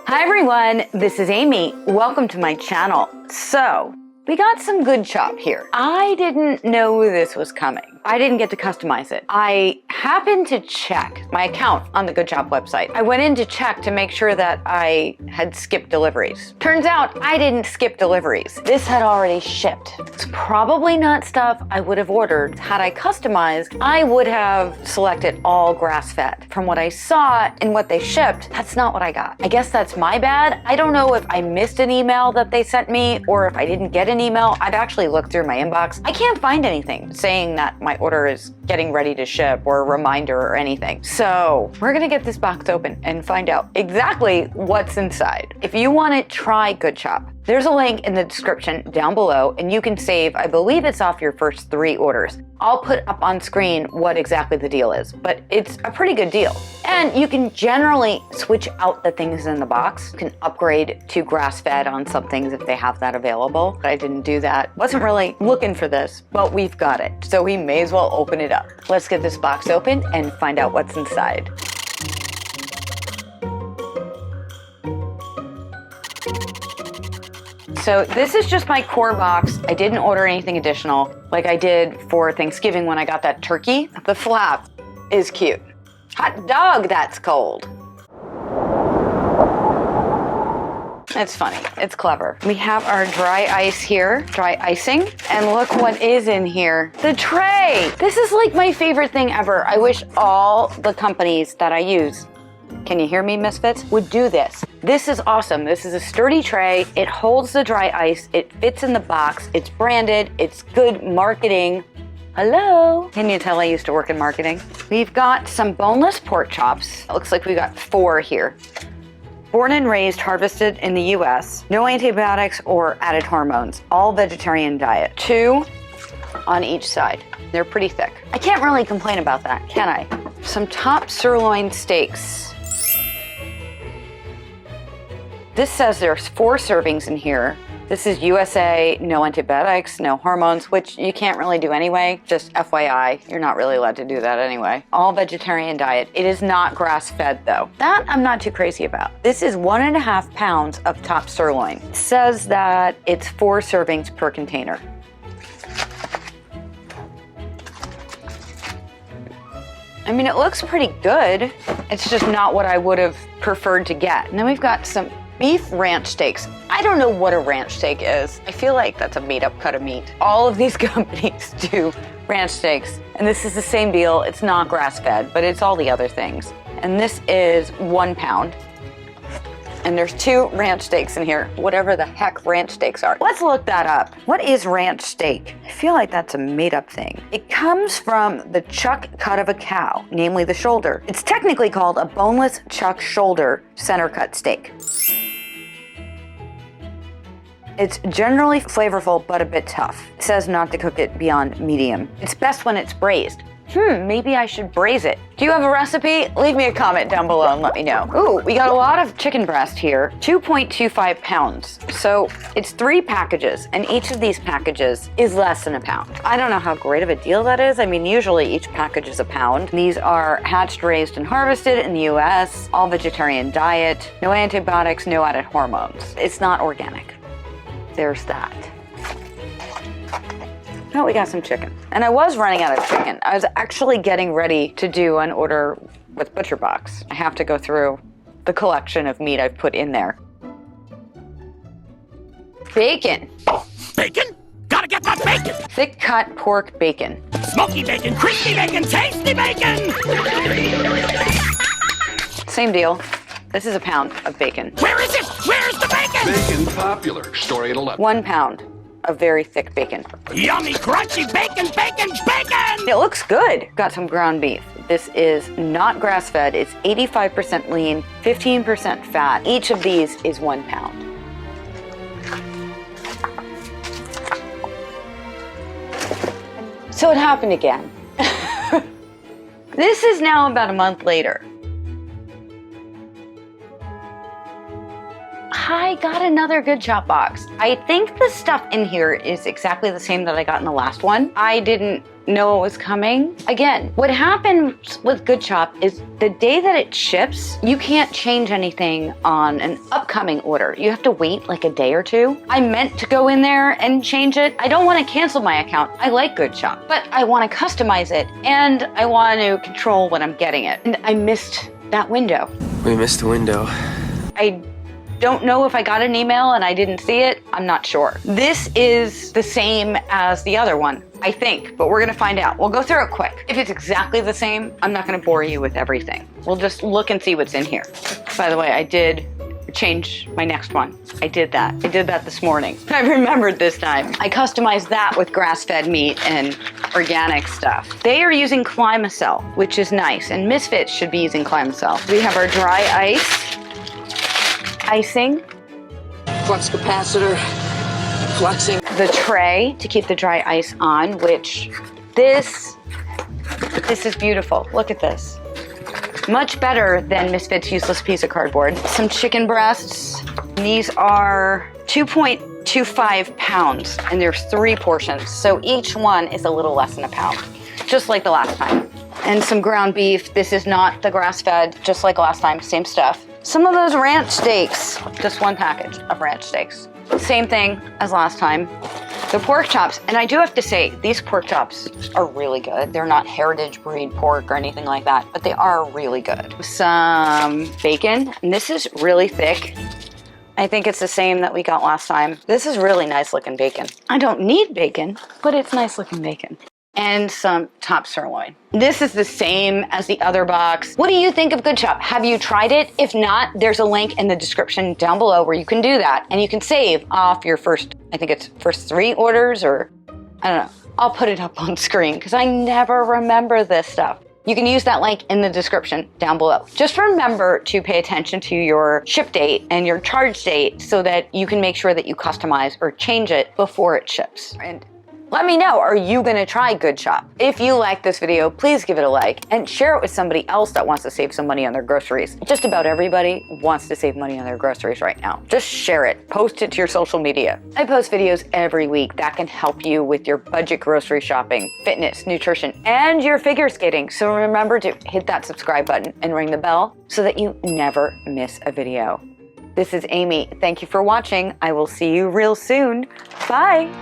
Hi everyone, this is Amy. Welcome to my channel. So, we got some good chop here. I didn't know this was coming. I didn't get to customize it. I happened to check my account on the Good Chop website. I went in to check to make sure that I had skipped deliveries. Turns out I didn't skip deliveries. This had already shipped. It's probably not stuff I would have ordered. Had I customized, I would have selected all grass-fed. From what I saw and what they shipped, that's not what I got. I guess that's my bad. I don't know if I missed an email that they sent me or if I didn't get an email. I've actually looked through my inbox. I can't find anything saying that my order is getting ready to ship or a reminder or anything. So we're gonna get this box open and find out exactly what's inside. If you want to try Good Chop, there's a link in the description down below and you can save, I believe it's off your first 3 orders. I'll put up on screen what exactly the deal is, but it's a pretty good deal. And you can generally switch out the things in the box. You can upgrade to grass-fed on some things if they have that available. But I didn't do that. Wasn't really looking for this, but we've got it. So we may as well open it up. Let's get this box open and find out what's inside. So this is just my core box. I didn't order anything additional like I did for Thanksgiving when I got that turkey. The flap is cute. Hot dog, that's cold. It's funny, it's clever. We have our dry ice here, dry icing, and look what is in here. The tray! This is like my favorite thing ever. I wish all the companies that I use, can you hear me, misfits, would do this. This is awesome. This is a sturdy tray. It holds the dry ice. It fits in the box. It's branded. It's good marketing. Hello? Can you tell I used to work in marketing? We've got some boneless pork chops. It looks like we got 4 here. Born and raised, harvested in the US. No antibiotics or added hormones. All vegetarian diet. 2 on each side. They're pretty thick. I can't really complain about that, can I? Some top sirloin steaks. This says there's 4 servings in here. This is USA, no antibiotics, no hormones, which you can't really do anyway. Just FYI, you're not really allowed to do that anyway. All vegetarian diet. It is not grass-fed though. That I'm not too crazy about. This is 1.5 pounds of top sirloin. It says that it's 4 servings per container. I mean, it looks pretty good. It's just not what I would have preferred to get. And then we've got some beef ranch steaks. I don't know what a ranch steak is. I feel like that's a made-up cut of meat. All of these companies do ranch steaks, and this is the same deal. It's not grass-fed, but it's all the other things. And this is 1 pound. And there's 2 ranch steaks in here, whatever the heck ranch steaks are. Let's look that up. What is ranch steak? I feel like that's a made-up thing. It comes from the chuck cut of a cow, namely the shoulder. It's technically called a boneless chuck shoulder center cut steak. It's generally flavorful, but a bit tough. It says not to cook it beyond medium. It's best when it's braised. Maybe I should braise it. Do you have a recipe? Leave me a comment down below and let me know. Ooh, we got a lot of chicken breast here. 2.25 pounds. So it's 3 packages, and each of these packages is less than a pound. I don't know how great of a deal that is. I mean, usually each package is a pound. These are hatched, raised, and harvested in the US, all vegetarian diet, no antibiotics, no added hormones. It's not organic. There's that. Oh, we got some chicken. And I was running out of chicken. I was actually getting ready to do an order with ButcherBox. I have to go through the collection of meat I've put in there. Bacon. Bacon? Gotta get that bacon! Thick cut pork bacon. Smoky bacon, crispy bacon, tasty bacon! Same deal. This is a pound of bacon. Where is it? Where's the bacon? Bacon popular. Story at 11. 1 pound of very thick bacon. Yummy, crunchy bacon, bacon, bacon! It looks good. Got some ground beef. This is not grass-fed. It's 85% lean, 15% fat. Each of these is 1 pound. So it happened again. This is now about a month later. I got another Good Chop box. I think the stuff in here is exactly the same that I got in the last one. I didn't know it was coming. Again, what happens with Good Chop is the day that it ships, you can't change anything on an upcoming order. You have to wait like a day or two. I meant to go in there and change it. I don't want to cancel my account. I like Good Chop, but I want to customize it and I want to control when I'm getting it. And I missed that window. We missed the window. I don't know if I got an email and I didn't see it. I'm not sure. This is the same as the other one, I think, but we're gonna find out. We'll go through it quick. If it's exactly the same, I'm not gonna bore you with everything. We'll just look and see what's in here. By the way, I did change my next one. I did that this morning. I remembered this time. I customized that with grass-fed meat and organic stuff. They are using Climacell, which is nice, and Misfits should be using Climacell. We have our dry ice, icing, Flux capacitor, fluxing. the tray to keep the dry ice on, which this is beautiful. Look at this. Much better than Misfits' useless piece of cardboard. Some chicken breasts. These are 2.25 pounds, and there's 3 portions. So each one is a little less than a pound, just like the last time. And some ground beef. This is not the grass-fed, just like last time, same stuff. Some of those ranch steaks, just 1 package of ranch steaks. Same thing as last time. The pork chops, and I do have to say, these pork chops are really good. They're not heritage breed pork or anything like that, but they are really good. Some bacon, and this is really thick. I think it's the same that we got last time. This is really nice looking bacon. I don't need bacon, but it's nice looking bacon. And some top sirloin. This is the same as the other box. What do you think of Good Chop? Have you tried it? If not, there's a link in the description down below where you can do that, and you can save off your first 3 orders, or I don't know. I'll put it up on screen because I never remember this stuff. You can use that link in the description down below. Just remember to pay attention to your ship date and your charge date so that you can make sure that you customize or change it before it ships. And let me know, are you gonna try Good Chop? If you like this video, please give it a like and share it with somebody else that wants to save some money on their groceries. Just about everybody wants to save money on their groceries right now. Just share it, post it to your social media. I post videos every week that can help you with your budget grocery shopping, fitness, nutrition, and your figure skating. So remember to hit that subscribe button and ring the bell so that you never miss a video. This is Aimée. Thank you for watching. I will see you real soon. Bye.